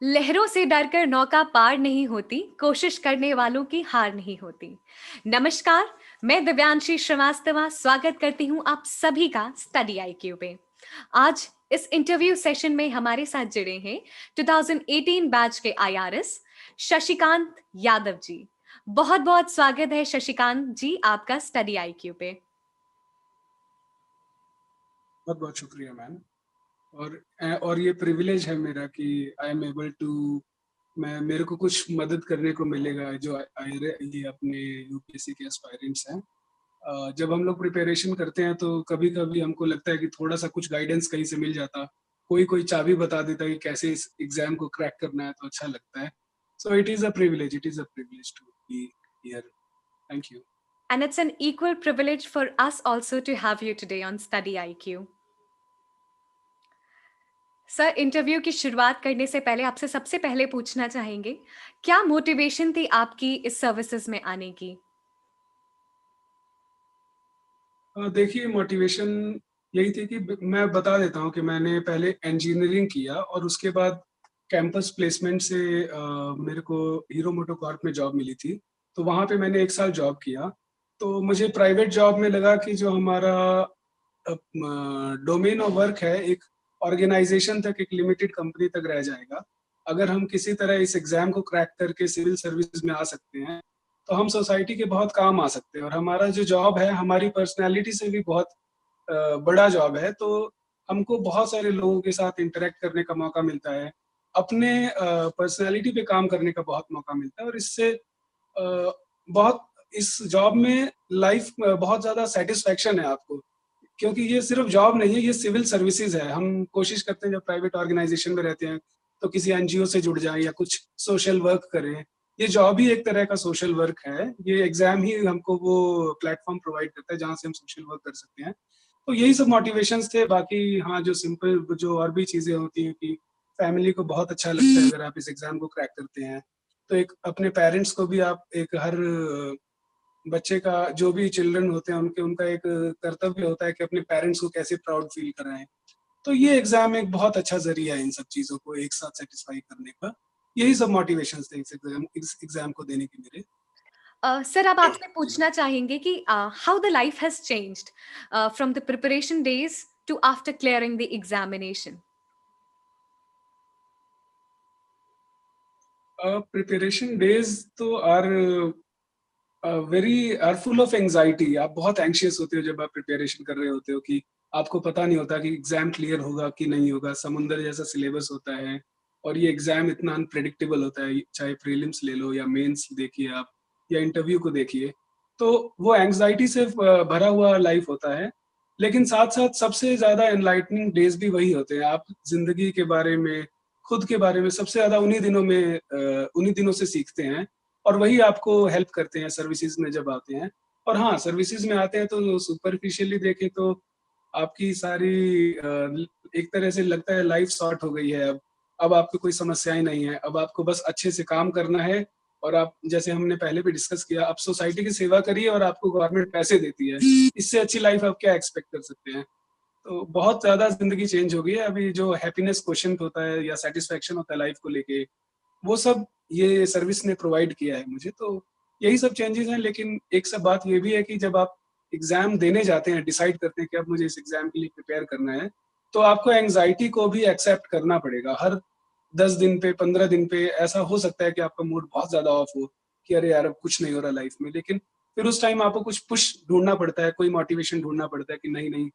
लहरों से डरकर नौका पार नहीं होती, कोशिश करने वालों की हार नहीं होती। नमस्कार, मैं दिव्यांशी श्रीवास्तवा स्वागत करती हूँ आप सभी का स्टडी आईक्यू पे। आज इस इंटरव्यू सेशन में हमारे साथ जुड़े हैं 2018 बैच के आईआरएस शशिकांत यादव जी। बहुत बहुत स्वागत है शशिकांत जी आपका स्टडी आईक्यू पे। बहुत बहुत शुक्रिया मैम। और ये प्रिविलेज है मेरा कि आई एम एबल टू मैं मेरे को कुछ मदद करने को मिलेगा जो ये अपने यूपीएससी के एस्पायरेंट्स हैं। जब हम लोग प्रिपरेशन करते हैं तो कभी कभी हमको लगता है कि थोड़ा सा कुछ गाइडेंस कहीं से मिल जाता, कोई कोई चाबी बता देता कि कैसे इस एग्जाम को क्रैक करना है, तो अच्छा लगता है। So it is a privilege to be here. Thank you. And it's an equal privilege for us also to have you today on Study IQ. Sir, interview की शुरुआत करने से पहले आपसे सबसे पहले पूछना चाहेंगे, क्या मोटिवेशन थी आपकी इस सर्विसेज में आने की? देखिए, मोटिवेशन यही थी कि मैं बता देता हूँ कि मैंने पहले इंजीनियरिंग किया और उसके बाद कैंपस प्लेसमेंट से मेरे को हीरो मोटोकॉर्प में जॉब मिली थी। तो वहाँ पे मैंने 1 साल जॉब किया। तो मुझे प्राइवेट जॉब में लगा कि जो हमारा डोमेन ऑफ वर्क है, एक ऑर्गेनाइजेशन तक, एक लिमिटेड कंपनी तक रह जाएगा। अगर हम किसी तरह इस एग्ज़ाम को क्रैक करके सिविल सर्विसेज में आ सकते हैं, तो हम सोसाइटी के बहुत काम आ सकते हैं और हमारा जो जॉब है, हमारी पर्सनैलिटी से भी बहुत बड़ा जॉब है। तो हमको बहुत सारे लोगों के साथ इंटरैक्ट करने का मौका मिलता है। अपने पर्सनैलिटी पे काम करने का बहुत मौका मिलता है और इससे बहुत इस जॉब में लाइफ बहुत ज़्यादा सैटिस्फैक्शन है आपको। क्योंकि ये सिर्फ जॉब नहीं है, ये सिविल सर्विसेज है। हम कोशिश करते हैं जब प्राइवेट ऑर्गेनाइजेशन में रहते हैं, तो किसी एनजीओ से जुड़ जाएँ या कुछ सोशल वर्क करें। ये जॉब ही एक तरह का सोशल वर्क है। ये एग्ज़ाम ही हमको वो प्लेटफ़ॉर्म प्रोवाइड करता है, जहाँ से हम सोशल वर्क कर सकते हैं। तो यही सब मोटिवेशंस थे। बाकी हाँ, जो सिंपल जो और भी चीज़ें होती हैं कि फैमिली को बहुत अच्छा लगता है अगर आप इस एग्ज़ाम को क्रैक करते हैं। तो एक अपने पेरेंट्स को भी आप एक हर बच्चे का जो भी चिल्ड्रन होते हैं उनका एक कर्तव्य होता है कि अपने पेरेंट्स को कैसे प्राउड फील कराएँ। तो ये एग्ज़ाम एक बहुत अच्छा ज़रिया है इन सब चीज़ों को एक साथ सैटिस्फाई करने का। यही सब मोटिवेशंस थे इस एग्ज़ाम को देने के मेरे। सर, अब आपसे जी। पूछना चाहेंगे कि how the life has changed from the preparation days to after clearing the examination? Preparation days तो आर फुल ऑफ एंग्ज़ायटी। आप बहुत एंग्ज़ियस होते हो जब आप प्रिपरेशन कर रहे होते हो कि आपको पता नहीं होता कि एग्ज़ाम क्लियर होगा कि नहीं होगा। समुंदर जैसा सिलेबस होता है और ये एग्ज़ाम इतना अनप्रेडिक्टेबल होता है, चाहे प्रीलिम्स ले लो या मेंस देखिए आप या इंटरव्यू को देखिए। तो वो एंग्ज़ायटी से भरा हुआ लाइफ़ होता है। लेकिन साथ-साथ सबसे ज़्यादा एनलाइटनिंग डेज़ भी वही होते हैं। आप ज़िंदगी के बारे में, खुद के बारे में सबसे ज़्यादा उन्हीं दिनों से सीखते हैं। और वही आपको हेल्प करते हैं सर्विसेज़ में जब आते हैं। और हाँ, सर्विसेज़ में आते हैं तो सुपरफिशियली देखें तो आपकी सारी एक तरह से लगता है लाइफ़ सॉर्ट हो गई है अब। अब आपको कोई समस्याएँ नहीं है, अब आपको बस अच्छे से काम करना है और आप जैसे हमने पहले भी डिस्कस किया, आप सोसाइटी की सेवा करिए और आपको गवर्नमेंट पैसे देती है। इससे अच्छी लाइफ़ आप क्या एक्सपेक्ट कर सकते हैं? तो बहुत ज़्यादा ज़िंदगी चेंज हो गई है। अभी जो हैप्पीनेस क्वोटिएंट होता है या सैटिस्फैक्शन होता है लाइफ़ को लेके, वो सब ये सर्विस ने प्रोवाइड किया है मुझे। तो यही सब चेंजेज़ हैं। लेकिन एक सब बात ये भी है कि जब आप एग्ज़ाम देने जाते हैं, डिसाइड करते हैं कि अब मुझे इस एग्ज़ाम के लिए प्रिपेयर करना है, तो आपको एंग्ज़ायटी को भी एक्सेप्ट करना पड़ेगा। हर 10 दिन पे, 15 दिन पे ऐसा हो सकता है कि आपका मूड बहुत ज़्यादा ऑफ हो, कि अरे यार! अब कुछ नहीं हो रहा लाइफ़ में। लेकिन फिर उस टाइम आपको कुछ पुश ढूँढना पड़ता है, कोई मोटिवेशन ढूँढना पड़ता है कि नहीं, नहीं,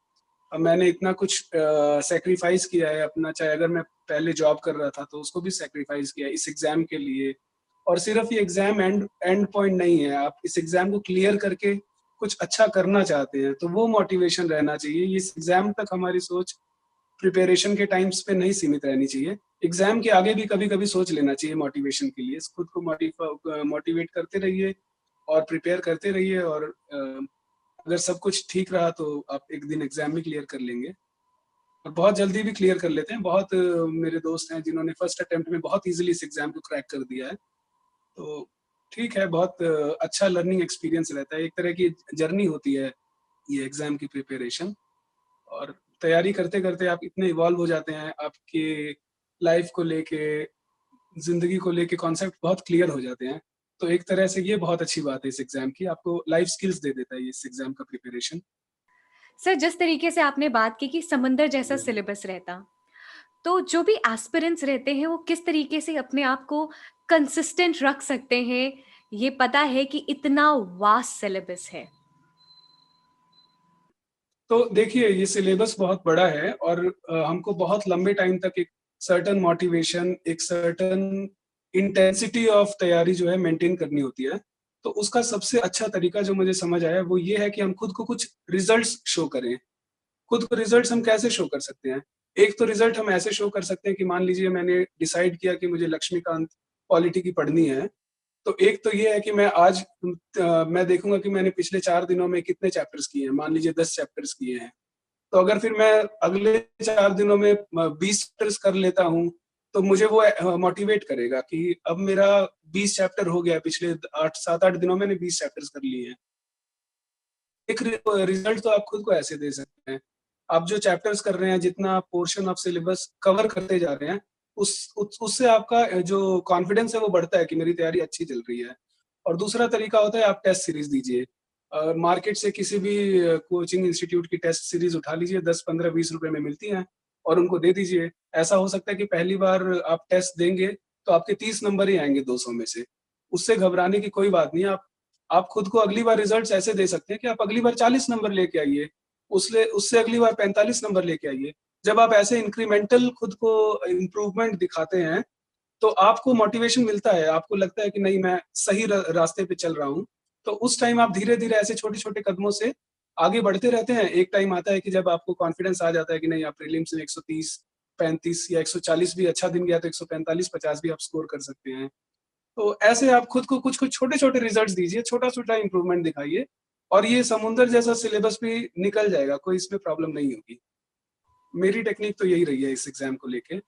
अब मैंने इतना कुछ सैक्रिफाइस किया है अपना, चाहे अगर मैं पहले जॉब कर रहा था तो उसको भी सैक्रिफाइस किया है इस एग्ज़ाम के लिए। और सिर्फ़ ये एग्ज़ाम एंड एंड पॉइंट नहीं है, आप इस एग्ज़ाम को क्लियर करके कुछ अच्छा करना चाहते हैं, तो वो मोटिवेशन रहना चाहिए। इस एग्ज़ाम तक हमारी सोच प्रिपरेशन के टाइम्स पे नहीं सीमित रहनी चाहिए। एग्ज़ाम के आगे भी कभी-कभी सोच लेना चाहिए मोटिवेशन के लिए। खुद को मोटिवेट करते रहिए और प्रिपेयर करते रहिए और अगर सब कुछ ठीक रहा तो आप एक दिन एग्ज़ाम भी क्लियर कर लेंगे और बहुत जल्दी भी क्लियर कर लेते हैं। बहुत मेरे दोस्त हैं जिन्होंने फर्स्ट अटेम्प्ट में बहुत ईज़िली इस एग्ज़ाम को क्रैक कर दिया है। तो ठीक है, बहुत अच्छा लर्निंग एक्सपीरियंस रहता है। एक तरह की जर्नी होती है ये एग्ज़ाम की प्रिपरेशन। और तैयारी करते-करते आप इतने इवॉल्व हो जाते हैं आपके लाइफ़ को लेके, ज़िंदगी को लेके कॉन्सेप्ट बहुत क्लियर हो जाते हैं। तो एक तरह से ये बहुत अच्छी बात है इस एग्ज़ाम की, आपको लाइफ स्किल्स दे देता है ये इस एग्ज़ाम का प्रिपरेशन। सर, जिस तरीके से आपने बात की कि समंदर जैसा सिलेबस रहता, तो जो भी एस्पिरेंट्स रहते हैं वो किस तरीके से अपने आप को कंसिस्टेंट रख सकते हैं, ये पता है कि इतना वास्ट सिलेबस है? तो देखिए, ये सिलेबस बहुत बड़ा है और हमको बहुत लंबे टाइम तक एक सर्टेन मोटिवेशन, एक सर्टेन इंटेंसिटी ऑफ तैयारी जो है मेंटेन करनी होती है। तो उसका सबसे अच्छा तरीका जो मुझे समझ आया वो ये है कि हम खुद को कुछ रिजल्ट्स शो करें। खुद को रिजल्ट्स हम कैसे शो कर सकते हैं? एक तो रिजल्ट हम ऐसे शो कर सकते हैं कि मान लीजिए मैंने डिसाइड किया कि मुझे लक्ष्मीकांत पॉलिटी की पढ़नी है। तो एक तो ये है कि मैं देखूँगा कि मैंने पिछले 4 दिनों में कितने चैप्टर्स किए हैं, मान लीजिए 10 चैप्टर्स किए हैं। तो अगर फिर मैं अगले 4 दिनों में 20 चैप्टर्स कर लेता हूँ, तो मुझे वो मोटिवेट करेगा कि अब मेरा 20 चैप्टर हो गया है, पिछले 8 7-8 दिनों में मैंने 20 चैप्टर्स कर लिए हैं। एक रिजल्ट तो आप खुद को ऐसे दे सकते हैं। आप जो चैप्टर्स कर रहे हैं, जितना पोर्शन ऑफ सिलेबस कवर करते जा रहे हैं, उससे आपका जो कॉन्फिडेंस है वो बढ़ता है कि मेरी तैयारी अच्छी चल रही है। और दूसरा तरीका होता है आप टेस्ट सीरीज़ दीजिए। मार्केट से किसी भी कोचिंग इंस्टीट्यूट की टेस्ट सीरीज़ उठा लीजिए, 10, 15, ₹20 में मिलती हैं और उनको दे दीजिए। ऐसा हो सकता है कि पहली बार आप टेस्ट देंगे, तो आपके 30 नंबर ही आएँगे 200 में से। उससे घबराने की कोई बात नहीं है। आप खुद को अगली बार रिजल्ट्स ऐसे दे सकते हैं कि आप अगली बार 40 नंबर लेके आइए, उसले उससे अगली बार 45 नंबर लेके आइए। जब आप ऐसे इंक्रीमेंटल खुद को इम्प्रूवमेंट दिखाते हैं, तो आपको मोटिवेशन मिलता है, आपको लगता है कि नहीं मैं सही रास्ते पे चल रहा हूँ। तो उस टाइम आप धीरे-धीरे ऐसे छोटे-छोटे कदमों से आगे बढ़ते रहते हैं। एक टाइम आता है कि जब आपको कॉन्फिडेंस आ जाता है कि नहीं आप प्रीलिम्स में 130, 35 या 140 भी अच्छा दिन गया तो 145, 50 भी आप स्कोर कर सकते हैं। तो ऐसे आप खुद को कुछ-कुछ छोटे-छोटे रिजल्ट्स दीजिए, छोटा-छोटा इम्प्रूवमेंट दिखाइए और ये समुंदर जैसा सिलेबस भी निकल जाएगा, कोई इसमें प्रॉब्लम नहीं होगी। मेरी टेक्निक तो यही रही है इस एग्ज़ाम को लेके।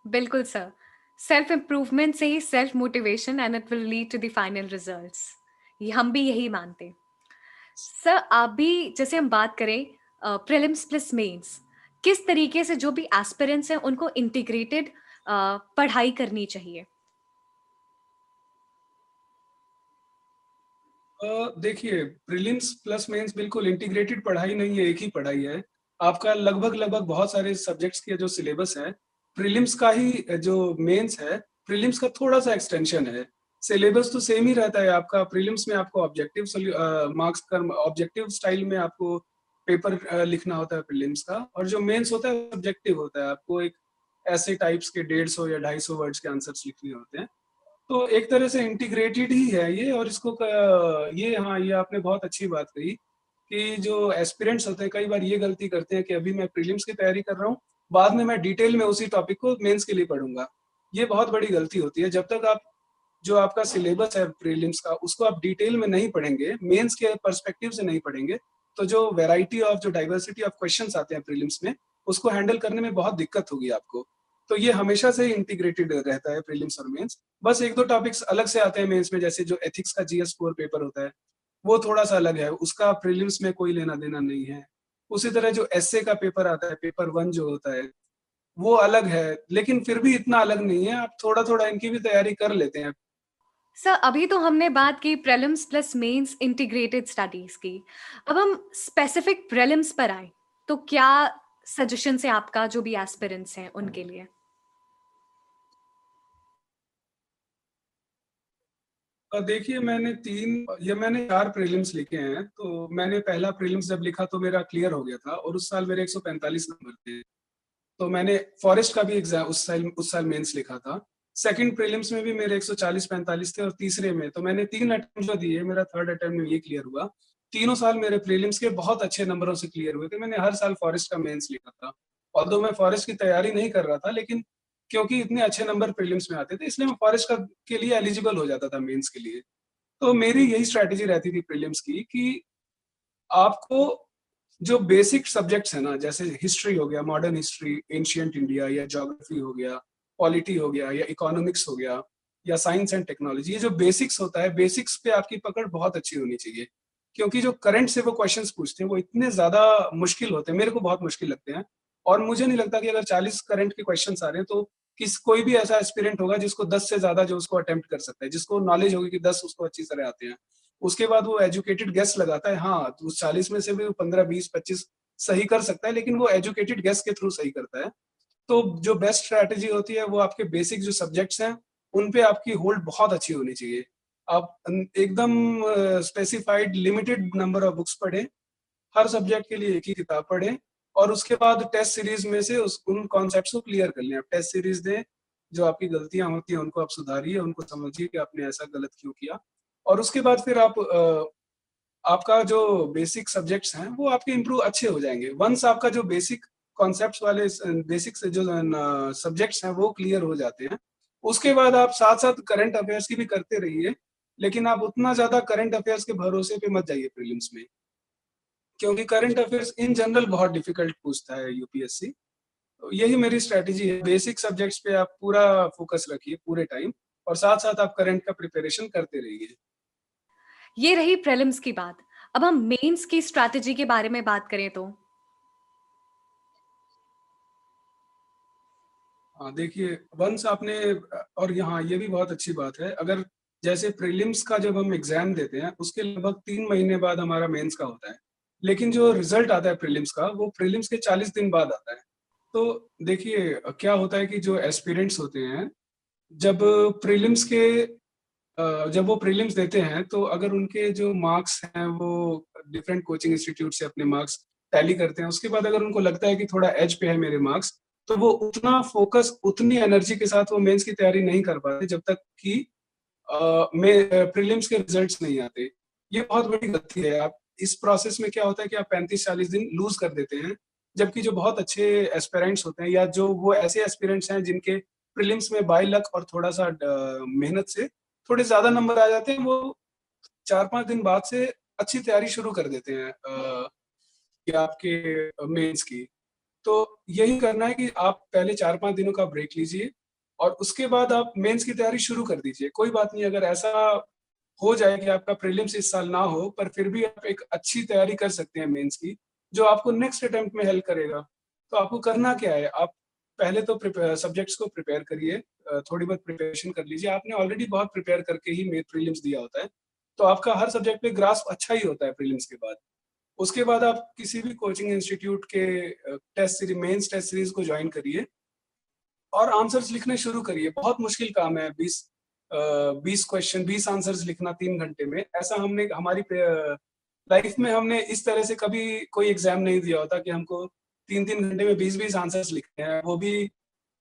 बिल्कुल सर। सेल्फ इम्प्रूवमेंट से ही self motivation and it will lead to the final results. ये हम भी यही मानते हैं। सर, आप भी जैसे हम बात करें प्रीलिम्स प्लस मेंस, किस तरीके से जो भी एस्पिरेंट्स हैं उनको इंटीग्रेटेड पढ़ाई करनी चाहिए? देखिए प्रीलिम्स प्लस मेंस बिल्कुल इंटीग्रेटेड पढ़ाई नहीं है, एक ही पढ़ाई है। आपका लगभग-लगभग बहुत सारे सब्जेक्ट्स के जो सिलेबस है, प्रीलिम्स का ही जो मेंस है, प्रीलिम्स का थोड़ा-सा एक्सटेंशन है। सिलेबस तो सेम ही रहता है आपका, प्रीलिम्स में आपको मार्क्स का ऑब्जेक्टिव स्टाइल में आपको पेपर लिखना होता है प्रीलिम्स का और जो मेंस होता है सब्जेक्टिव होता है। आपको एक ऐसे टाइप्स के 150 या 250 वर्ड्स के आंसर्स लिखने होते हैं। तो एक तरह से इंटीग्रेटेड ही है ये और इसको ये हाँ, ये आपने बहुत अच्छी बात कही कि जो एस्पिरेंट्स होते हैं कई बार ये गलती करते हैं कि अभी मैं प्रीलिम्स की तैयारी कर रहा हूँ, बाद में मैं डिटेल में उसी टॉपिक को मेंस के लिए पढ़ूंगा। ये बहुत बड़ी गलती होती है। जब तक आप जो आपका सिलेबस है प्रीलिम्स का उसको आप डिटेल में नहीं पढ़ेंगे, मेंस के पर्सपेक्टिव से नहीं पढ़ेंगे, तो जो डाइवर्सिटी ऑफ क्वेश्चंस आते हैं प्रीलिम्स में, उसको हैंडल करने में बहुत दिक्कत होगी आपको। तो ये हमेशा से ही इंटीग्रेटेड रहता है प्रीलिम्स और मेंस। बस 1-2 टॉपिक्स अलग से आते हैं मेंस में जैसे जो एथिक्स का जीएस 4 पेपर होता है, वो थोड़ा-सा अलग है, उसका प्रीलिम्स में कोई लेना-देना नहीं है। उसी तरह जो एस्से का पेपर आता है, पेपर 1 जो होता है, वो अलग है, लेकिन फिर भी इतना अलग नहीं है, आप थोड़ा-थोड़ा इनकी भी तैयारी कर लेते हैं। सर, अभी तो हमने बात की prelims plus mains integrated studies की। अब हम स्पेसिफिक प्रीलिम्स पर आएँ, तो क्या सजेशंस है आपका जो भी एस्पिरेंट्स हैं उनके लिए? देखिए मैंने 4 प्रीलिम्स लिखे हैं, तो मैंने पहला प्रीलिम्स जब लिखा तो मेरा क्लियर हो गया था और उस साल मेरे 145 नंबर थे। तो मैंने फॉरेस्ट का भी एग्ज़ाम उस साल मेंस लिखा था। सेकंड प्रीलिम्स में भी मेरे 140-45 थे और तीसरे में तो मैंने 3 अटेम्प्ट जो दिए, मेरा थर्ड अटेम्प्ट में ये क्लियर हुआ। तीनों साल मेरे प्रीलिम्स के बहुत अच्छे नंबरों से क्लियर हुए थे। मैंने हर साल फॉरेस्ट का मेंस लिखा था। ऑल्दो मैं फॉरेस्ट की तैयारी नहीं कर रहा था, लेकिन क्योंकि इतने अच्छे नंबर प्रीलिम्स में आते थे, इसलिए मैं फॉरेस्ट का के लिए एलिजिबल हो जाता था मेंस के लिए। तो मेरी यही स्ट्रैटेजी रहती थी प्रीलिम्स की कि आपको जो बेसिक सब्जेक्ट्स हैं ना, जैसे हिस्ट्री हो गया, मॉडर्न हिस्ट्री, एंशिएंट इंडिया या ज्योग्राफी हो गया, पॉलिटी हो गया या इकोनॉमिक्स हो गया या साइंस एंड टेक्नोलॉजी, ये जो बेसिक्स होता है, बेसिक्स पे आपकी पकड़ बहुत अच्छी होनी चाहिए। क्योंकि जो करंट से वो क्वेश्चंस पूछते हैं, वो इतने ज़्यादा मुश्किल होते हैं, मेरे को बहुत मुश्किल लगते हैं और मुझे नहीं लगता कि अगर 40 करंट के क्वेश्चंस आ रहे हैं, तो कोई भी ऐसा एस्पिरेंट होगा जिसको 10 से ज्यादा जो उसको अटेम्प्ट कर सकता है, जिसको नॉलेज होगी कि 10 उसको अच्छी तरह आते हैं। उसके बाद वो एजुकेटेड गेस लगाता है, हाँ तो उस 40 में से भी वो 15, 20, 25 सही कर सकता है, लेकिन वो एजुकेटेड गेस के थ्रू सही करता है। तो जो बेस्ट स्ट्रैटेजी होती है वो आपके बेसिक जो सब्जेक्ट्स हैं उन पे आपकी होल्ड बहुत अच्छी होनी चाहिए। आप एकदम specified limited number of books पढ़ें, हर सब्जेक्ट के लिए एक ही किताब पढ़ें, और उसके बाद टेस्ट सीरीज में से उन कॉन्सेप्ट्स को क्लियर कर लें। आप टेस्ट सीरीज दें, जो आपकी गलतियां होती हैं उनको आप सुधारिए, उनको समझिए कि आपने ऐसा गलत क्यों किया, और उसके बाद फिर आपका जो बेसिक सब्जेक्ट्स हैं वो आपके इम्प्रूव अच्छे हो जाएंगे। वंस आपका जो बेसिक कॉन्सेप्ट्स वाले बेसिक से जो सब्जेक्ट्स हैं वो क्लियर हो जाते हैं, उसके बाद आप साथ साथ करंट अफेयर्स की भी करते रहिए, लेकिन आप उतना ज्यादा करंट अफेयर्स के भरोसे पे मत जाइए प्रीलिम्स में, क्योंकि करंट अफेयर्स इन जनरल बहुत डिफिकल्ट पूछता है यूपीएससी। तो यही मेरी स्ट्रेटेजी है, बेसिक सब्जेक्ट्स पे आप पूरा फोकस रखिए पूरे टाइम, और साथ साथ आप करंट का प्रिपरेशन करते रहिए। ये रही प्रीलिम्स की बात। अब हम मेंस की स्ट्रैटेजी के बारे में बात करें तो। हाँ देखिए, वंस आपने और यहाँ ये भी बहुत अच्छी बात है, अगर जैसे प्रीलिम्स का जब हम एग्जाम देते हैं उसके लगभग 3 महीने बाद हमारा मेंस का होता है, लेकिन जो रिजल्ट आता है प्रीलिम्स का वो प्रीलिम्स के 40 दिन बाद आता है। तो देखिए क्या होता है कि जो एस्पिरेंट्स होते हैं, जब प्रीलिम्स के जब वो प्रीलिम्स देते हैं तो अगर उनके जो मार्क्स हैं वो डिफरेंट कोचिंग इंस्टीट्यूट से अपने मार्क्स टैली करते हैं, उसके बाद अगर उनको लगता है कि थोड़ा एज पे है मेरे मार्क्स, तो वो उतना फोकस उतनी एनर्जी के साथ वो मेंस की तैयारी नहीं कर पाते जब तक कि में प्रीलिम्स के रिजल्ट्स नहीं आते। ये बहुत बड़ी गलती है। आप इस प्रोसेस में क्या होता है कि आप 35-40 दिन लूज कर देते हैं, जबकि जो बहुत अच्छे एस्पिरेंट्स होते हैं या जो वो ऐसे एस्पिरेंट्स हैं जिनके प्रीलिम्स में बाय लक और थोड़ा सा मेहनत से थोड़े ज्यादा नंबर आ जाते हैं, वो 4-5 दिन बाद से अच्छी तैयारी शुरू कर देते हैं या आपके मेंस की। तो यही करना है कि आप पहले 4-5 दिनों का ब्रेक लीजिए और उसके बाद आप मेंस की तैयारी शुरू कर दीजिए। कोई बात नहीं, अगर ऐसा हो जाए कि आपका प्रीलिम्स इस साल ना हो, पर फिर भी आप एक अच्छी तैयारी कर सकते हैं मेंस की, जो आपको नेक्स्ट अटेम्प्ट में हेल्प करेगा। तो आपको करना क्या है, आप पहले तो सब्जेक्ट्स को प्रिपेयर करिए, थोड़ी बहुत प्रिपरेशन कर लीजिए। आपने ऑलरेडी बहुत प्रिपेयर करके ही मेन प्रीलिम्स दिया होता है, तो आपका हर सब्जेक्ट पे ग्रास्प अच्छा ही होता है प्रीलिम्स के बाद। उसके बाद आप किसी भी कोचिंग इंस्टीट्यूट के test series mains test series को ज्वाइन करिए और आंसर्स लिखने शुरू करिए। बहुत मुश्किल काम है 20 क्वेश्चन 20 आंसर्स लिखना 3 घंटे में। ऐसा हमने हमारी लाइफ में हमने इस तरह से कभी कोई एग्जाम नहीं दिया होता कि हमको 3-3 घंटे में 20-20 आंसर्स लिखने हैं, वो भी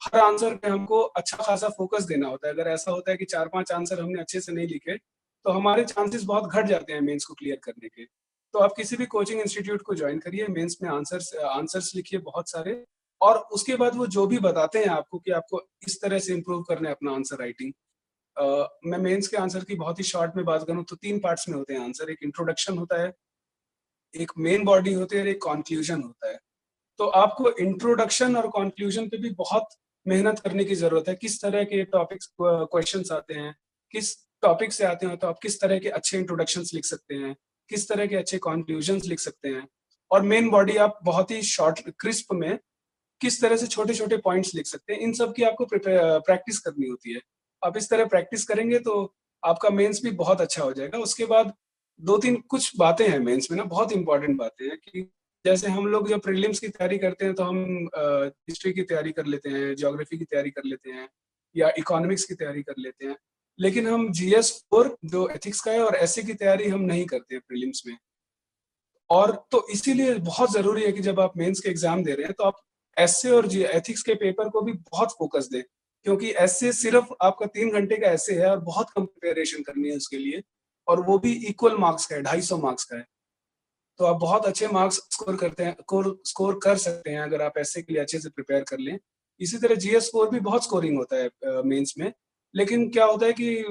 हर आंसर पे हमको अच्छा खासा फोकस देना होता है। अगर ऐसा होता है कि 4-5 आंसर हमने अच्छे से नहीं लिखे तो हमारे चांसेस बहुत घट जाते हैं मेंस को क्लियर करने के। तो आप किसी भी कोचिंग इंस्टीट्यूट को ज्वाइन करिए, मेंस में आंसर्स आंसर्स लिखिए बहुत सारे, और उसके बाद वो जो भी बताते हैं आपको कि आपको इस तरह से इम्प्रूव करना है अपना आंसर राइटिंग। मैं मेंस के आंसर की बहुत ही शॉर्ट में बात करूं तो 3 पार्ट्स में होते हैं आंसर। एक इंट्रोडक्शन होता है, एक मेन बॉडी होती है और एक कंक्लूजन होता है। तो आपको इंट्रोडक्शन और कंक्लूजन पे भी बहुत मेहनत करने की जरूरत है। किस तरह के टॉपिक्स क्वेश्चंस आते हैं, किस टॉपिक से आते हैं, तो आप किस तरह के अच्छे इंट्रोडक्शंस लिख सकते हैं, किस तरह के अच्छे कंक्लूजन्स लिख सकते हैं, और मेन बॉडी आप बहुत ही शॉर्ट क्रिस्प में किस तरह से छोटे छोटे पॉइंट्स लिख सकते हैं। इन सब की आपको प्रैक्टिस करनी होती है। आप इस तरह प्रैक्टिस करेंगे तो आपका मेंस भी बहुत अच्छा हो जाएगा। उसके बाद 2-3 कुछ बातें हैं मेंस में ना, बहुत इंपॉर्टेंट बातें हैं कि जैसे हम लोग जब प्रीलिम्स की तैयारी करते हैं तो हम हिस्ट्री की तैयारी कर लेते हैं, ज्योग्राफी की तैयारी कर लेते हैं, या इकोनॉमिक्स की तैयारी कर लेते हैं, लेकिन हम GS 4 जो एथिक्स का है और ऐसे की तैयारी हम नहीं करते हैं प्रीलिम्स में। और तो इसीलिए बहुत जरूरी है कि जब आप मेंस के एग्जाम दे रहे हैं तो आप एसए और एथिक्स के पेपर को भी बहुत फोकस दें, क्योंकि एसए सिर्फ आपका 3 घंटे का एसए है और बहुत कम प्रिपरेशन करनी है उसके लिए, और वो भी इक्वल मार्क्स का है, 250 मार्क्स का है। तो आप बहुत अच्छे मार्क्स स्कोर करते हैं, स्कोर कर सकते हैं अगर आप एसए के लिए अच्छे से प्रिपेयर कर लें। इसी तरह GS 4 भी बहुत स्कोरिंग होता है मेंस में, लेकिन क्या होता है कि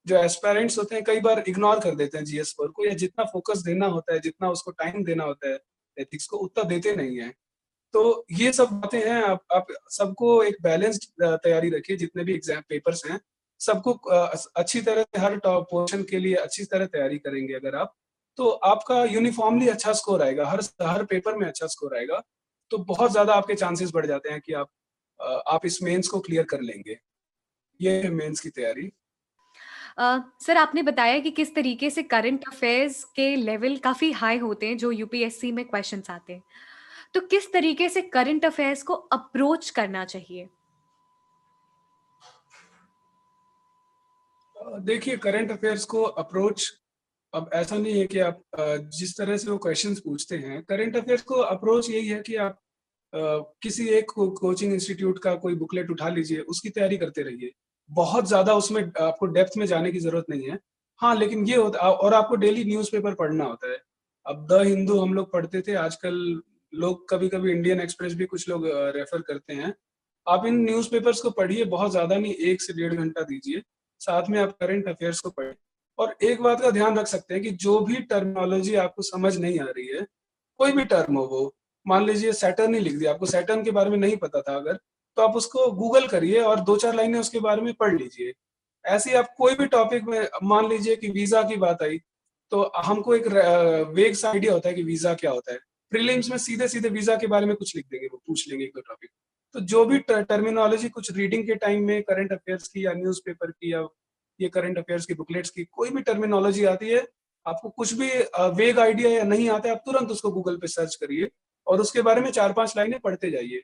जो एस्पायरेंट्स होते हैं कई बार इग्नोर कर देते हैं GS 4 को, या जितना फोकस देना होता है, जितना उसको टाइम देना होता है एथिक्स को, उतना देते नहीं है। तो ये सब बातें हैं। आप सबको एक बैलेंस्ड तैयारी रखिए, जितने भी एग्जाम पेपर्स हैं सबको अच्छी तरह से हर टॉप पोर्शन के लिए अच्छी तरह तैयारी करेंगे अगर आप, तो आपका यूनिफॉर्मली अच्छा स्कोर आएगा, हर हर पेपर में अच्छा स्कोर आएगा। तो बहुत ज्यादा आपके चांसेस बढ़ जाते हैं कि आप आप इस मेंस को क्लियर कर लेंगे। ये है मेंस की तैयारी। सर आपने बताया कि किस तरीके से करंट अफेयर्स के लेवल काफ़ी हाई होते हैं जो यूपीएससी में क्वेश्चंस आते हैं। तो किस तरीके से करंट अफेयर्स को अप्रोच करना चाहिए? देखिए, करंट अफेयर्स को अप्रोच अब ऐसा नहीं है कि आप जिस तरह से वो क्वेश्चंस पूछते हैं, करंट अफेयर्स को अप्रोच यही है कि आप अ, किसी एक कोचिंग इंस्टीट्यूट का कोई बुकलेट उठा लीजिए, उसकी तैयारी करते रहिए। बहुत ज़्यादा उसमें आपको डेप्थ में जाने की ज़रूरत नहीं है। हाँ, लेकिन ये होता और आपको डेली न्यूज़पेपर पढ़ना होता है। अब द हिंदू हम लोग पढ़ते थे, आजकल लोग कभी-कभी इंडियन एक्सप्रेस भी कुछ लोग रेफ़र करते हैं। आप इन न्यूज़पेपर्स को पढ़िए, बहुत ज़्यादा नहीं, 1 से डेढ़ घंटा दीजिए। साथ में आप करंट अफेयर्स को पढ़ें और एक बात का ध्यान रख सकते हैं कि जो भी टर्मिनोलॉजी आपको समझ नहीं आ रही है, कोई भी टर्म हो वो, मान लीजिए सैटर्न ही लिख दिया, आपको सैटर्न के बारे में नहीं पता था अगर, तो आप उसको गूगल करिए और 2-4 लाइनें उसके बारे में पढ़ लीजिए। ऐसे ही आप कोई भी टॉपिक में मान लीजिए कि वीज़ा की बात आई, तो हमको एक वेग सा आइडिया होता है कि वीज़ा क्या होता है। प्रीलिम्स में सीधे-सीधे वीज़ा के बारे में कुछ लिख देंगे, वो पूछ लेंगे 1-2 टॉपिक। तो जो भी टर्मिनोलॉजी कुछ रीडिंग के टाइम में करंट अफेयर्स की या न्यूज़पेपर की या ये करंट अफेयर्स की बुकलेट्स की कोई भी टर्मिनोलॉजी आती है, आपको कुछ भी वेग आइडिया या नहीं आता है, आप तुरंत उसको गूगल पे सर्च करिए और उसके बारे में 4-5 लाइनें पढ़ते जाइए।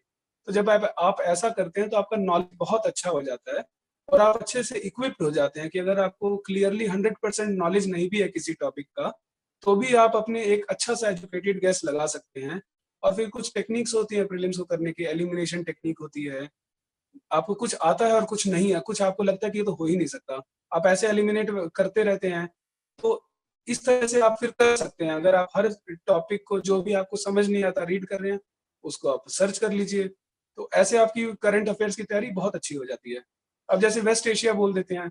तो जब आप ऐसा करते हैं तो आपका नॉलेज बहुत अच्छा हो जाता है और आप अच्छे से इक्विप्ड हो जाते हैं कि अगर आपको क्लियरली 100% नॉलेज नहीं भी है किसी टॉपिक का, तो भी आप अपने एक अच्छा-सा एजुकेटेड गेस लगा सकते हैं। और फिर कुछ टेक्निक्स होती हैं प्रीलिम्स को करने की, एलिमिनेशन टेक्निक होती है। आपको कुछ आता है और कुछ नहीं है, कुछ आपको लगता है कि ये तो हो ही नहीं सकता। आप ऐसे एलिमिनेट करते रहते हैं, तो इस तरह से आप फिर कर सकते हैं। अगर आप हर टॉपिक को जो भी आपको समझ नहीं आता रीड कर रहे हैं, उसको आप सर्च कर लीजिए। तो ऐसे आपकी करंट अफेयर्स की तैयारी बहुत अच्छी हो जाती है। अब जैसे वेस्ट एशिया बोल देते हैं,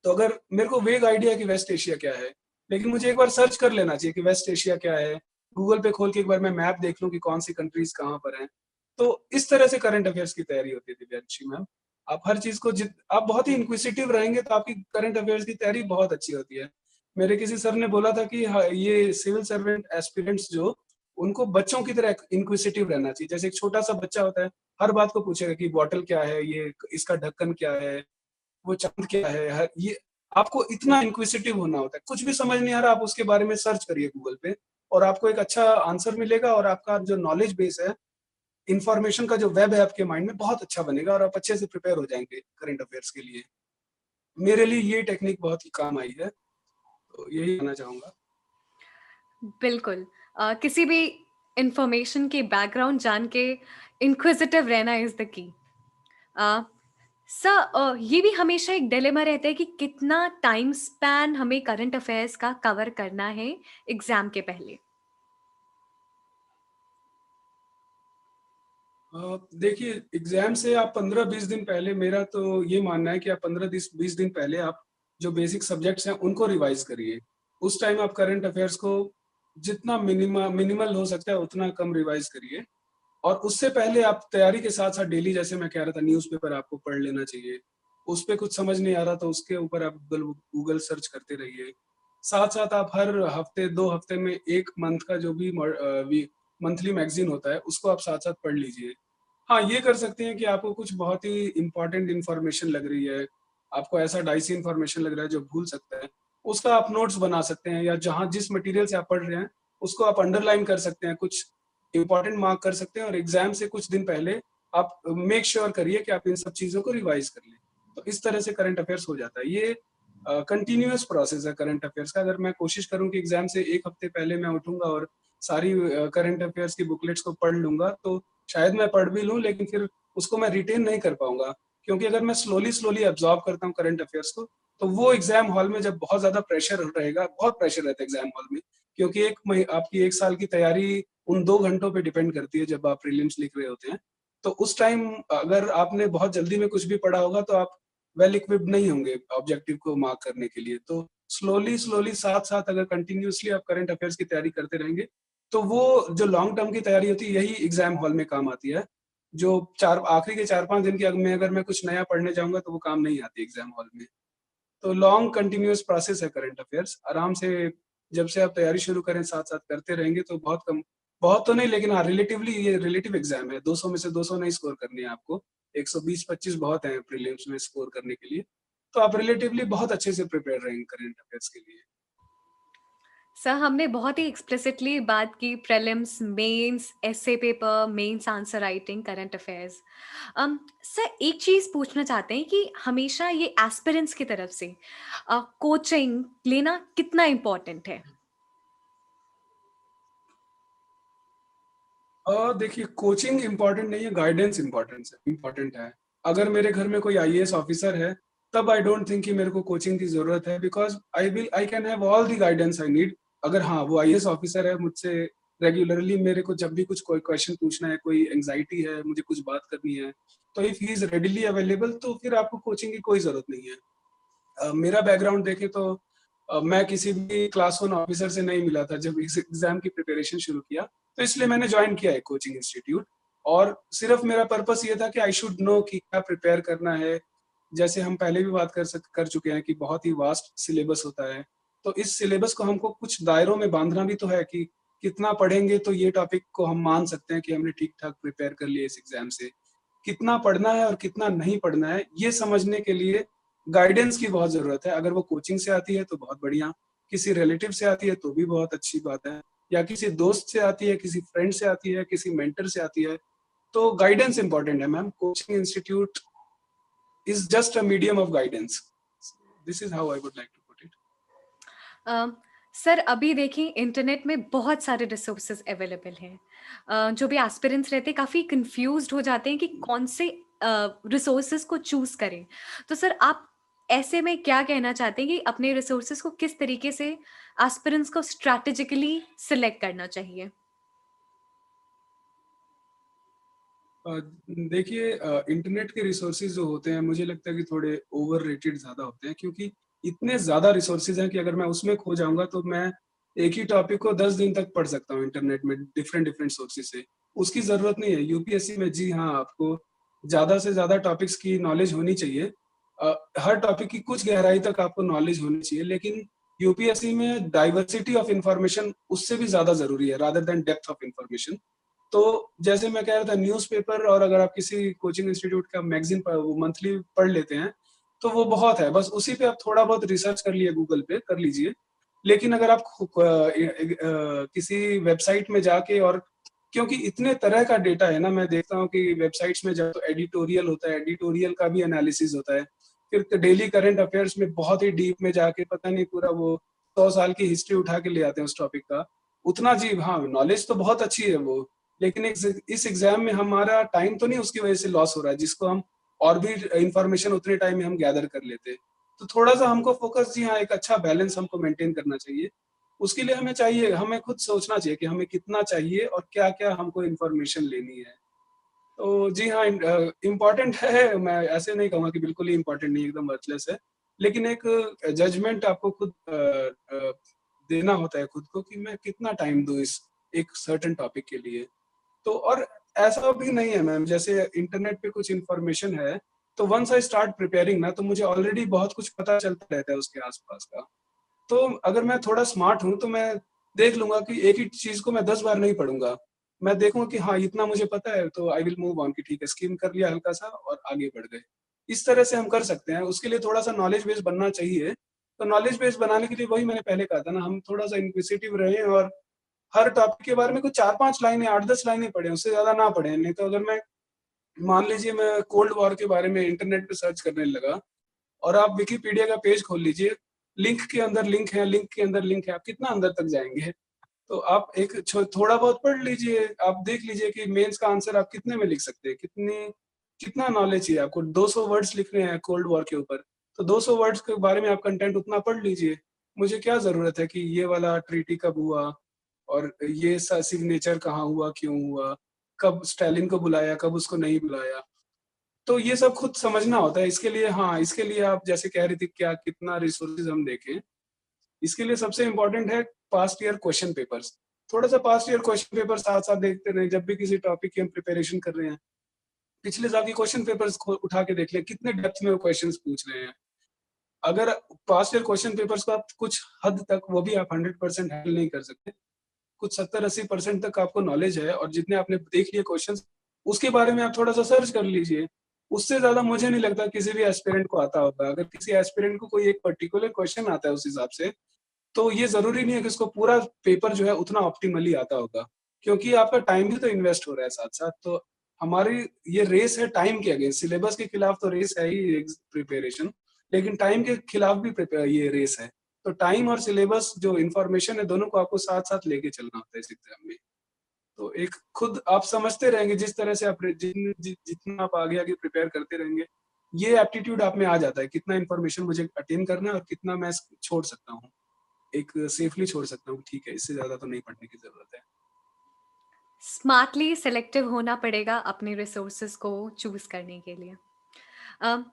तो अगर मेरे को वेग आइडिया है कि वेस्ट एशिया क्या है, लेकिन मुझे एक बार सर्च कर लेना चाहिए कि वेस्ट एशिया क्या है। गूगल पे खोल के एक बार मैं मैप देख लूँ कि कौन-सी कंट्रीज़ कहाँ पर हैं। तो इस तरह से करंट अफेयर्स की तैयारी होती है दिव्यांशी मैम। आप हर चीज़ को जित आप बहुत ही इंक्विसिटिव रहेंगे तो आपकी करंट अफेयर्स की तैयारी बहुत अच्छी होती है। मेरे किसी सर ने बोला था कि ये सिविल सर्वेंट एस्पिरेंट्स जो, उनको बच्चों की तरह इंक्विसिटिव रहना चाहिए। जैसे एक छोटा-सा बच्चा होता है, हर बात को पूछेगा कि बॉटल क्या है? ये इसका ढक्कन क्या है? वो चाँद क्या है? ये आपको इतना इंक्विसिटिव होना होता है। कुछ भी समझ नहीं आ रहा, आप उसके बारे में सर्च करिए गूगल पे और आपको एक अच्छा आंसर मिलेगा और आपका जो नॉलेज बेस है, इन्फॉर्मेशन का जो वेब है आपके माइंड में बहुत अच्छा बनेगा और आप अच्छे से प्रिपेयर हो जाएँगे करंट अफेयर्स के लिए। मेरे लिए ये टेक्निक बहुत ही काम आई है, तो यही कहना चाहूँगा। बिल्कुल। किसी भी इन्फॉर्मेशन की बैकग्राउंड जान के इंक्विजिटिव रहना is the key. A, sir ये भी हमेशा एक डिलेमा रहता है कि कितना टाइम स्पैन हमें करंट अफेयर्स का कवर करना है एग्ज़ाम के पहले? देखिए एग्ज़ाम से आप 15-20 दिन पहले, मेरा तो ये मानना है कि आप 15-20 दिन पहले आप जो बेसिक सब्जेक्ट्स हैं उनको रिवाइज़ करिए। उस टाइम आप करंट अफ़ेयर्स को जितना मिनिमल हो सकता है उतना कम रिवाइज़ करिए और उससे पहले आप तैयारी के साथ-साथ डेली, जैसे मैं कह रहा था, न्यूज़पेपर आपको पढ़ लेना चाहिए। उस पे कुछ समझ नहीं आ रहा तो उसके ऊपर आप गूगल सर्च करते रहिए। साथ-साथ आप हर हफ़्ते 2 हफ़्ते में 1 मंथ का जो भी मंथली मैगज़ीन होता है उसको आप साथ-साथ पढ़ लीजिए। हाँ, ये कर सकते हैं कि आपको कुछ बहुत ही इम्पोर्टेंट इन्फॉर्मेशन लग रही है, आपको ऐसा डाइसी इन्फॉर्मेशन लग रहा है जो भूल सकता है, उसका आप नोट्स बना सकते हैं या जहाँ जिस मटीरियल से आप पढ़ रहे हैं, उसको आप अंडरलाइन कर सकते हैं, कुछ इम्पोर्टेंट मार्क कर सकते हैं और एग्ज़ाम से कुछ दिन पहले आप मेक श्योर करिए कि आप इन सब चीज़ों को रिवाइज़ कर लें। तो इस तरह से करंट अफ़ेयर्स हो जाता है। ये कंटीन्यूअस प्रोसेस है करंट अफ़ेयर्स का। अगर मैं कोशिश करूँ कि एग्ज़ाम से 1 हफ़्ते पहले मैं उठूँगा और सारी करंट अफ़ेयर्स की बुकलेट्स को पढ़ लूँगा, तो शायद मैं पढ़ भी लूँ लेकिन फिर उसको मैं रिटेन नहीं कर पाऊँगा। क्योंकि अगर मैं स्लोली एब्ज़ॉर्ब करता हूँ करंट अफ़ेयर्स को, तो वो एग्ज़ाम हॉल में जब बहुत ज़्यादा प्रेशर रहेगा, बहुत प्रेशर रहता है एग्ज़ाम हॉल में। क्योंकि आपकी 1 साल की तैयारी उन 2 घंटों पे डिपेंड करती है जब आप प्रीलिम्स लिख रहे होते हैं। तो उस टाइम अगर आपने बहुत जल्दी में कुछ भी पढ़ा होगा तो आप वेल इक्विप्ड नहीं होंगे ऑब्जेक्टिव को मार्क करने के लिए। तो स्लोली साथ-साथ अगर कंटीन्यूअसली आप करंट अफ़ेयर्स की तैयारी करते रहेंगे, तो वो जो लॉन्ग टर्म की तैयारी होती है यही एग्ज़ाम हॉल में काम आती है। जो 4 आखिरी के 4-5 दिन की अगर मैं कुछ नया पढ़ने जाऊँगा तो वो काम नहीं आती एग्ज़ाम हॉल में। तो लॉन्ग कंटीन्यूअस प्रोसेस है करंट अफ़ेयर्स। आराम से जब से आप तैयारी शुरू करें साथ-साथ करते रहेंगे तो बहुत तो नहीं, लेकिन हाँ, रिलेटिवली ये रिलेटिव एग्ज़ाम है। 200 में से 200 नहीं स्कोर करनी है आपको। 120-25 बहुत हैं प्रीलिम्स में स्कोर करने के लिए। तो आप रिलेटिवली बहुत अच्छे से प्रिपेयर रहेंगे करंट अफेयर्स के लिए। सर, हमने बहुत ही एक्सप्लिसिटली बात की prelims, mains, essay paper, mains answer writing, current affairs. Sir, एक चीज़ पूछना चाहते हैं कि हमेशा ये एस्पिरेंट्स की तरफ से कोचिंग लेना कितना इम्पोर्टेंट है? देखिए, कोचिंग इम्पोर्टेंट नहीं है, गाइडेंस इम्पोर्टेंट है। अगर मेरे घर में कोई आईएएस ऑफिसर है, तब आई डोंट थिंक कि मेरे को कोचिंग की ज़रूरत है, because I can have all the guidance I need. अगर हाँ, वो आईएएस ऑफिसर है, मुझसे रेगुलरली मेरे को जब भी कुछ कोई क्वेश्चन पूछना है, कोई एंग्ज़ायटी है, मुझे कुछ बात करनी है, तो if he is readily available, तो फिर आपको कोचिंग की कोई ज़रूरत नहीं है। मेरा बैकग्राउंड देखें तो मैं किसी भी क्लास 1 ऑफिसर से नहीं मिला था जब इस एग्ज़ाम की प्रिपरेशन शुरू किया, तो इसलिए मैंने जॉइन किया एक कोचिंग इंस्टीट्यूट, और सिर्फ़ मेरा पर्पस ये था कि आई शुड नो कि क्या प्रिपेयर करना है। जैसे हम पहले भी बात कर चुके हैं कि बहुत ही वास्ट सिलेबस होता है, तो इस सिलेबस को हमको कुछ दायरों में बाँधना भी तो है कि कितना पढ़ेंगे तो ये टॉपिक को हम मान सकते हैं कि हमने ठीक-ठाक प्रिपेयर कर लिया इस एग्ज़ाम से। कितना पढ़ना है और कितना नहीं पढ़ना है, ये समझने के लिए गाइडेंस की बहुत ज़रूरत है। अगर वो कोचिंग से आती है तो बहुत बढ़िया, किसी रिलेटिव से आती है तो भी बहुत अच्छी बात है, या किसी दोस्त से आती है, किसी फ्रेंड से आती है, किसी मेंटर से आती है, तो गाइडेंस इम्पोर्टेंट है ma'am. Coaching institute is just a medium of guidance. This is how I would like to put it. Uh, sir, अभी देखिए इंटरनेट में बहुत सारे रिसोर्सेज अवेलेबल हैं। जो भी एस्पिरेंट्स रहते हैं काफ़ी कंफ्यूज्ड हो जाते हैं कि कौन से रिसोर्सेज को चूज़ करें। तो सर, आप ऐसे में क्या कहना चाहते हैं कि अपने रिसोर्सेज को किस तरीके से एस्पिरेंट्स को स्ट्रैटेजिकली सिलेक्ट करना चाहिए? अ, देखिए, इंटरनेट के रिसोर्सेज़ जो होते हैं, मुझे लगता है कि थोड़े ओवररेटेड ज़्यादा होते हैं, क्योंकि इतने ज़्यादा रिसोर्सेज़ हैं कि अगर मैं उसमें खो जाऊँगा तो मैं एक ही टॉपिक को 10 दिन तक पढ़ सकता हूँ इंटरनेट में डिफरेंट सोर्सेज़ से। उसकी ज़रूरत नहीं है। यूपीएससी में जी हाँ, आपको ज़्यादा से ज़्यादा टॉपिक्स की नॉलेज होनी चाहिए। हर टॉपिक की कुछ गहराई तक आपको नॉलेज होनी चाहिए, लेकिन यूपीएससी में डाइवर्सिटी ऑफ इन्फॉर्मेशन उससे भी ज़्यादा ज़रूरी है rather than depth of information. तो जैसे मैं कह रहा था, न्यूज़पेपर और अगर आप किसी कोचिंग इंस्टीट्यूट का मैगज़ीन वो मंथली पढ़ लेते हैं, तो वो बहुत है। बस उसी पे आप थोड़ा बहुत रिसर्च कर लिए गूगल पे, कर लीजिए। लेकिन अगर आप किसी वेबसाइट में जाके, और क्योंकि इतने तरह का डेटा है ना, मैं देखता हूँ कि वेबसाइट्स में जाओ तो एडिटोरियल होता है, एडिटोरियल का भी एनालिसिस होता है। फिर डेली करंट अफेयर्स में बहुत ही डीप में जाके पता नहीं पूरा वो 100 साल की हिस्ट्री उठा के ले आते हैं उस टॉपिक का। उतना जी हाँ, नॉलेज तो बहुत अच्छी है वो, लेकिन इस एग्जाम में हमारा टाइम तो नहीं उसकी वजह से लॉस हो रहा है, जिसको हम और भी इंफॉर्मेशन उतने टाइम में हम गैदर कर लेते। तो थोड़ा-सा हमको फोकस, जी हाँ, एक अच्छा बैलेंस हमको मेंटेन करना चाहिए। उसके लिए हमें खुद सोचना चाहिए कि हमें कितना चाहिए और क्या-क्या हमको इंफॉर्मेशन लेनी है। तो जी हाँ, इम्पोर्टेंट है, मैं ऐसे नहीं कहूँगा कि बिल्कुल ही इम्पोर्टेंट नहीं है, एकदम वर्थलेस है। लेकिन एक जजमेंट आपको खुद देना होता है खुद को कि मैं कितना टाइम दूँ इस एक सर्टेन टॉपिक के लिए। तो और ऐसा भी नहीं है मैम, जैसे इंटरनेट पे कुछ इन्फॉर्मेशन है, तो वन्स आई स्टार्ट प्रिपेयरिंग ना, तो मुझे ऑलरेडी बहुत कुछ पता चलता रहता है उसके आस-पास का। तो अगर मैं थोड़ा स्मार्ट हूँ, तो मैं देख लूँगा कि एक ही चीज़ को मैं 10 बार नहीं पढ़ूँगा। मैं देखूँगा कि हाँ, इतना मुझे पता है, तो आई विल मूव ऑन कि ठीक है, स्किम कर लिया हल्का-सा और आगे बढ़ गए। इस तरह से हम कर सकते हैं, उसके लिए थोड़ा-सा नॉलेज बेस बनना चाहिए। तो नॉलेज बेस बनाने के लिए वही मैंने पहले कहा था ना, हम थोड़ा-सा इन्क्विसिटिव रहें और हर टॉपिक के बारे में कुछ 4-5 लाइनें, 8-10 लाइनें पढ़ें, उससे ज़्यादा ना पढ़ें। नहीं तो अगर मैं मान लीजिए मैं कोल्ड वॉर के बारे में इंटरनेट पे सर्च करने लगा, और आप विकिपीडिया का पेज खोल लीजिए, लिंक के अंदर लिंक है, लिंक के अंदर लिंक है, आप कितना अंदर तक जाएँगे? तो आप एक थोड़ा बहुत पढ़ लीजिए, आप देख लीजिए कि मेंस का आंसर आप कितने में लिख सकते हैं, कितना नॉलेज चाहिए आपको। 200 वर्ड्स लिखने हैं कोल्ड वॉर के ऊपर, तो 200 वर्ड्स के बारे में आप कंटेंट उतना पढ़ लीजिए। मुझे क्या ज़रूरत है कि ये वाला ट्रीटी कब हुआ, और ये सिग्नेचर कहाँ हुआ, क्यों हुआ, कब स्टालिन को बुलाया, कब उसको नहीं बुलाया। तो ये सब खुद समझना होता है। इसके लिए हाँ, इसके लिए आप जैसे कह रही थी, क्या कितना रिसोर्सेज़ हम देखें, इसके लिए सबसे इम्पोर्टेंट है पास्ट ईयर क्वेश्चन पेपर्स। थोड़ा-सा पास्ट ईयर क्वेश्चन पेपर साथ-साथ देखते रहें, जब भी किसी टॉपिक की हम प्रिपरेशन कर रहे हैं। पिछले साल के क्वेश्चन पेपर्स खो उठा के देख लें, कितने डेप्थ में वो क्वेश्चन्स पूछ रहे हैं। अगर पास्ट ईयर क्वेश्चन पेपर्स को आप कुछ हद तक, वो भी आप 100% हैंडल नहीं कर सकते। कुछ 70-80% तक आपको नॉलेज है, और जितने आपने देख लिए क्वेश्चंस, उसके बारे में आप थोड़ा-सा सर्च कर लीजिए। उससे ज्यादा मुझे नहीं लगता किसी भी एस्पिरेंट को आता होगा। अगर किसी एस्पिरेंट को कोई एक पर्टिकुलर क्वेश्चन आता है उस हिसाब से, तो ये जरूरी नहीं है कि उसको पूरा पेपर जो है उतना ऑप्टिमली आता होगा, क्योंकि आपका टाइम भी तो इन्वेस्ट हो रहा है साथ साथ। तो हमारी ये रेस है टाइम के अगेंस्ट। सिलेबस के खिलाफ तो रेस है ही प्रिपरेशन, लेकिन टाइम के खिलाफ भी ये रेस है। तो टाइम और सिलेबस जो इन्फॉर्मेशन है, दोनों को आपको साथ साथ लेके चलना होता है इस एग्जाम में। तो एक खुद आप समझते रहेंगे, जिस तरह से आप जितना आप आगे आगे प्रिपेयर करते रहेंगे, ये एप्टीट्यूड आप में आ जाता है, कितना इन्फॉर्मेशन मुझे अटेन करना है और कितना मैं छोड़ सकता हूँ, एक सेफली छोड़ सकता हूँ। ठीक है, इससे ज्यादा तो नहीं पढ़ने की जरूरत है। स्मार्टली सिलेक्टिव होना पड़ेगा अपने रिसोर्सेज को चूज करने के लिए। अ,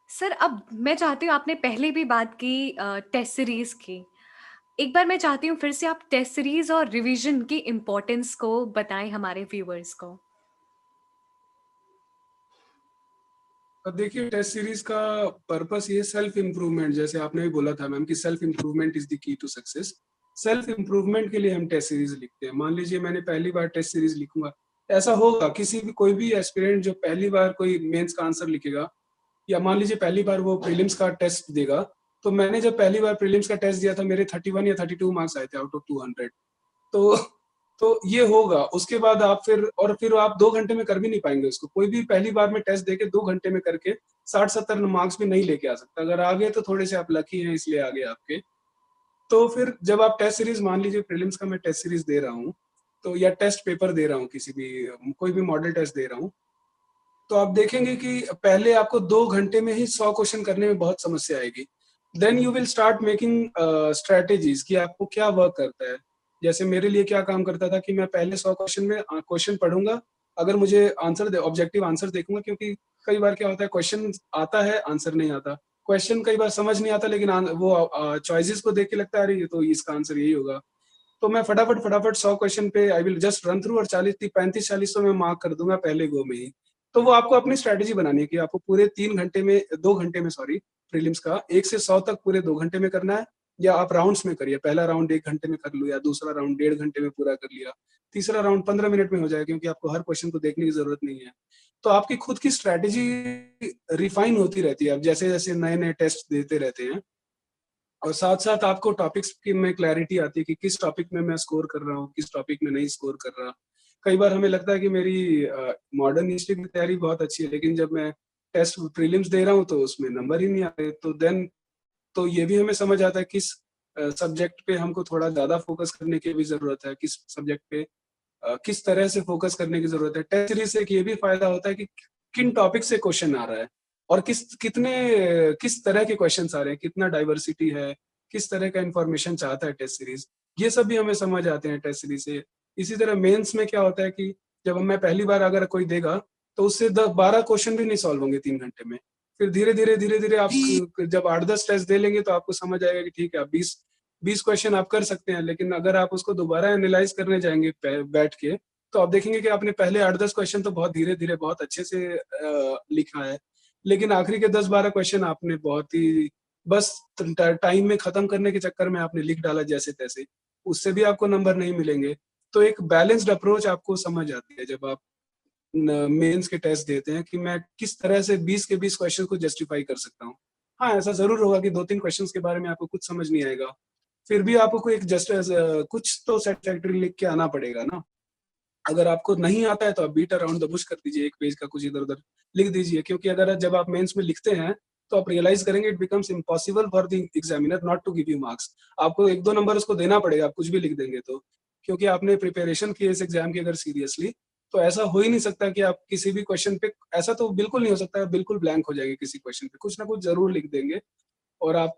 सर, अब मैं चाहती हूँ, आपने पहले भी बात की टेस्ट सीरीज की। एक बार मैं चाहती हूँ फिर से आप टेस्ट सीरीज और रिवीजन की इम्पोर्टेंस को बताएं हमारे व्यूअर्स को। अब देखिए, टेस्ट सीरीज का पर्पस ये सेल्फ इम्प्रूवमेंट, जैसे आपने भी बोला था मैम कि self improvement is the key to success. Self improvement के लिए हम टेस्ट सीरीज लिखते हैं। मान लीजिए मैंने पहली बार टेस्ट सीरीज लिखूंगा, ऐसा होगा किसी भी कोई भी एस्पिरेंट जो पहली बार कोई मेंस का आंसर लिखेगा, या मान लीजिए पहली बार वो प्रीलिम्स का टेस्ट देगा, तो मैंने जब पहली बार प्रीलिम्स का टेस्ट दिया था, मेरे 31 या 32 मार्क्स आए थे आउट ऑफ 200। तो ये होगा। उसके बाद आप फिर आप 2 घंटे में कर भी नहीं पाएंगे उसको। कोई भी पहली बार में टेस्ट देके 2 घंटे में करके 60-70 मार्क्स भी नहीं लेके आ सकता। अगर आ गए तो थोड़े से आप लकी हैं, इसलिए आ गए आपके। तो फिर जब आप टेस्ट सीरीज, मान लीजिए प्रीलिम्स का मैं टेस्ट सीरीज दे रहा हूँ, तो या टेस्ट पेपर दे रहा हूँ, किसी भी कोई भी मॉडल टेस्ट दे रहा हूँ, तो आप देखेंगे कि पहले आपको 2 घंटे में ही 100 क्वेश्चन करने में बहुत समस्या आएगी। Then you will start making strategies कि आपको क्या वर्क करता है। जैसे मेरे लिए क्या काम करता था कि मैं पहले 100 क्वेश्चन में क्वेश्चन पढ़ूंगा, अगर मुझे आंसर ऑब्जेक्टिव आंसर देखूंगा, क्योंकि कई बार क्या होता है, क्वेश्चन आता है आंसर नहीं आता। क्वेश्चन कई बार समझ नहीं आता, लेकिन वो चॉइसेस को देख के लगता है अरे ये तो इसका आंसर यही होगा। तो मैं फटाफट फटाफट 100 क्वेश्चन पे I will just run through, और 35-40 तो मैं मार्क कर दूंगा पहले गो में ही। तो वो आपको अपनी स्ट्रेटेजी बनानी है कि आपको पूरे 3 घंटे में, 2 घंटे में सॉरी, प्रीलिम्स का 1 से 100 तक पूरे 2 घंटे में करना है, या आप राउंड्स में करिए। पहला राउंड 1 घंटे में कर लिया, दूसरा राउंड 1.5 घंटे में पूरा कर लिया, तीसरा राउंड 15 मिनट में हो जाएगा, क्योंकि आपको हर क्वेश्चन को देखने की जरूरत नहीं है। तो आपकी खुद की स्ट्रेटेजी रिफाइन होती रहती है अब, जैसे जैसे नए नए टेस्ट देते रहते हैं। और साथ साथ आपको टॉपिक्स की में क्लैरिटी आती है कि किस टॉपिक में मैं स्कोर कर रहा हूँ, किस टॉपिक में नहीं स्कोर कर रहा। कई बार हमें लगता है कि मेरी मॉडर्न हिस्ट्री की तैयारी बहुत अच्छी है, लेकिन जब मैं टेस्ट प्रीलिम्स दे रहा हूँ तो उसमें नंबर ही नहीं आ रहे। तो देन तो ये भी हमें समझ आता है किस सब्जेक्ट पे हमको थोड़ा ज्यादा फोकस करने की भी जरूरत है, किस सब्जेक्ट पे किस तरह से फोकस करने की जरूरत है। टेस्ट सीरीज से एक ये भी फायदा होता है कि किन टॉपिक से क्वेश्चन आ रहा है, और किस तरह के क्वेश्चन आ रहे हैं, कितना डाइवर्सिटी है, किस तरह का इंफॉर्मेशन चाहता है टेस्ट सीरीज। ये सब भी हमें समझ आते हैं टेस्ट सीरीज से। इसी तरह मेंस में क्या होता है कि जब मैं पहली बार अगर कोई देगा, तो उससे 10-12 क्वेश्चन भी नहीं सॉल्व होंगे 3 घंटे में। फिर धीरे धीरे आप जब 8-10 टेस्ट दे लेंगे, तो आपको समझ आएगा कि ठीक है, 20 क्वेश्चन आप कर सकते हैं। लेकिन अगर आप उसको दोबारा एनालाइज करने जाएंगे बैठ के, तो आप देखेंगे कि आपने पहले 8-10 क्वेश्चन तो बहुत धीरे धीरे बहुत अच्छे से लिखा है, लेकिन आखिरी के 10-12 क्वेश्चन आपने बहुत ही बस टाइम में खत्म करने के चक्कर में आपने लिख डाला जैसे तैसे, उससे भी आपको नंबर नहीं मिलेंगे। तो एक बैलेंस्ड अप्रोच आपको समझ आती है जब आप मेंस के टेस्ट देते हैं, कि मैं किस तरह से 20 के 20 क्वेश्चन को जस्टिफाई कर सकता हूँ। हाँ, ऐसा जरूर होगा कि 2-3 क्वेश्चंस के बारे में आपको कुछ समझ नहीं आएगा, फिर भी आपको कोई एक कुछ तो सेटिस्फैक्टरी लिख के आना पड़ेगा ना। अगर आपको नहीं आता है तो आप बीट अराउंड द बुश कर दीजिए, एक पेज का कुछ इधर उधर लिख दीजिए, क्योंकि अगर जब आप मेंस में लिखते हैं, तो आप रियलाइज करेंगे it becomes impossible for the examiner not to give you marks. आपको 1-2 नंबर उसको देना पड़ेगा, आप कुछ भी लिख देंगे तो, क्योंकि आपने प्रिपरेशन की इस एग्जाम की अगर सीरियसली, तो ऐसा हो ही नहीं सकता कि आप किसी भी क्वेश्चन पे, ऐसा तो बिल्कुल नहीं हो सकता बिल्कुल ब्लैंक हो जाएंगे किसी क्वेश्चन पे, कुछ ना कुछ जरूर लिख देंगे। और आप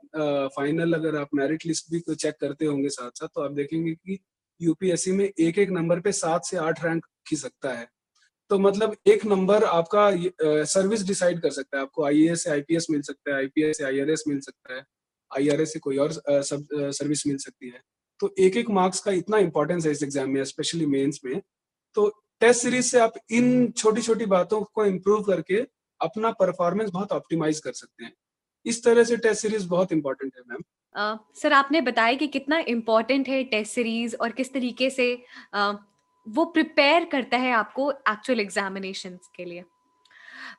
फाइनल अगर आप मेरिट लिस्ट भी चेक करते होंगे साथ साथ, तो आप देखेंगे कि यूपीएससी में एक एक नंबर पे 7 से 8 रैंक खी सकता है। तो मतलब एक नंबर आपका सर्विस डिसाइड कर सकता है। आपको आईएएस से आईपीएस मिल सकता है, आईपीएस से आईआरएस मिल सकता है, आईआरएस से कोई और सर्विस मिल सकती है। तो एक एक मार्क्स का इतना इंपॉर्टेंस है इस एग्जाम में, स्पेशली मेंस में। तो टेस्ट सीरीज से आप इन छोटी छोटी बातों को इम्प्रूव करके अपना परफॉर्मेंस बहुत ऑप्टिमाइज कर सकते हैं। इस तरह से टेस्ट सीरीज बहुत इंपॉर्टेंट है मैम। सर, आपने बताया कि कितना इम्पोर्टेंट है टेस्ट सीरीज और किस तरीके से वो प्रिपेयर करता है आपको एक्चुअल एग्जामिनेशंस के लिए।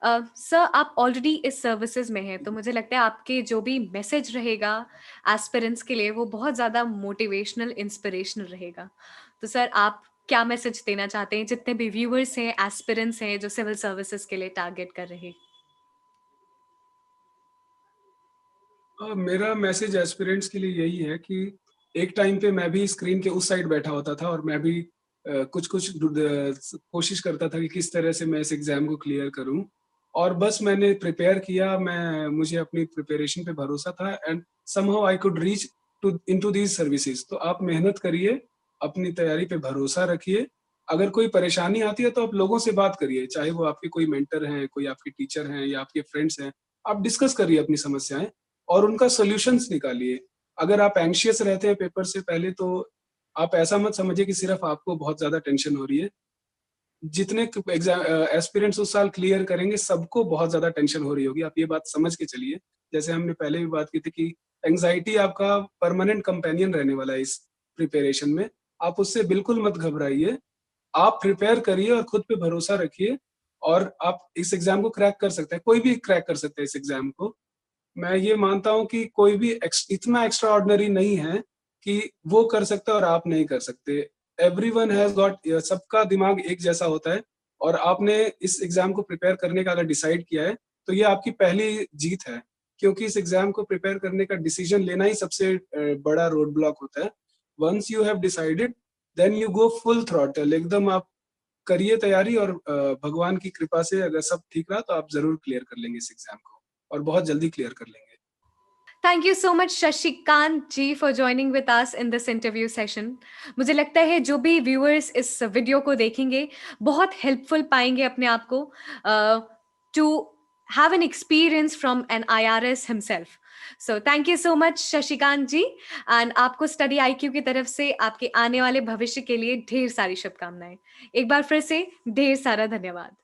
सर आप ऑलरेडी इस सर्विसेज में हैं, तो मुझे लगता है आपके जो भी मैसेज रहेगा एस्पिरेंट्स के लिए वो बहुत ज़्यादा मोटिवेशनल इंस्पिरेशनल रहेगा। तो सर आप क्या मैसेज देना चाहते हैं जितने भी व्यूअर्स हैं, एस्पिरेंट्स हैं जो सिविल सर्विसेज के लिए टारगेट कर रहे हैं? मेरा मैसेज एस्पिरेंट्स के लिए यही है कि एक टाइम पे मैं भी स्क्रीन के उस साइड बैठा होता था और मैं भी कुछ-कुछ कोशिश करता था कि किस तरह से मैं इस एग्ज़ाम को क्लियर करूँ। और बस मैंने प्रिपेयर किया, मुझे अपनी प्रिपरेशन पे भरोसा था and somehow I could reach into these services. तो आप मेहनत करिए, अपनी तैयारी पे भरोसा रखिए। अगर कोई परेशानी आती है तो आप लोगों से बात करिए, चाहे वो आपके कोई मेंटर हैं, कोई आपके टीचर हैं या आपके फ्रेंड्स हैं। आप डिस्कस करिए अपनी समस्याएँ और उनका सॉल्यूशंस निकालिए। अगर आप एंग्ज़ियस रहते हैं पेपर से पहले तो आप ऐसा मत समझिए कि सिर्फ़ आपको बहुत ज़्यादा टेंशन हो रही है। जितने एस्पिरेंट्स उस साल क्लियर करेंगे सबको बहुत ज़्यादा टेंशन हो रही होगी, आप ये बात समझ के चलिए। जैसे हमने पहले भी बात की थी कि एंग्ज़ायटी आपका परमानेंट कंपेनियन रहने वाला है इस प्रिपरेशन में। आप उससे बिल्कुल मत घबराइए। आप प्रिपेयर करिए और खुद पे भरोसा रखिए और आप इस एग्ज़ाम को क्रैक कर सकते हैं। कोई भी क्रैक कर सकता है इस एग्ज़ाम को। मैं ये मानता हूँ कि कोई भी इतना एक्स्ट्रा ऑर्डिनरी नहीं है कि वो कर सकता है और आप नहीं कर सकते। एवरीवन हैज़ गॉट सबका दिमाग एक जैसा होता है और आपने इस एग्ज़ाम को प्रिपेयर करने का अगर डिसाइड किया है, तो ये आपकी पहली जीत है। क्योंकि इस एग्ज़ाम को प्रिपेयर करने का डिसीज़न लेना ही सबसे बड़ा रोड ब्लॉक होता है। Once you have decided, then you go full throttle, एकदम आप करिए तैयारी और भगवान की कृपा से अगर सब ठीक रहा तो आप ज़रूर क्लियर कर लेंगे इस एग्ज़ाम को और बहुत जल्दी क्लियर कर लेंगे। Thank you so much Shashikant ji for joining with us in this interview session. मुझे लगता है जो भी व्यूअर्स इस वीडियो को देखेंगे बहुत हेल्पफुल पाएंगे अपने आप को to have an experience from an IRS himself. So thank you so much Shashikant ji, and आपको स्टडी IQ की तरफ से आपके आने वाले भविष्य के लिए ढेर सारी शुभकामनाएं। एक बार फिर से ढेर सारा धन्यवाद।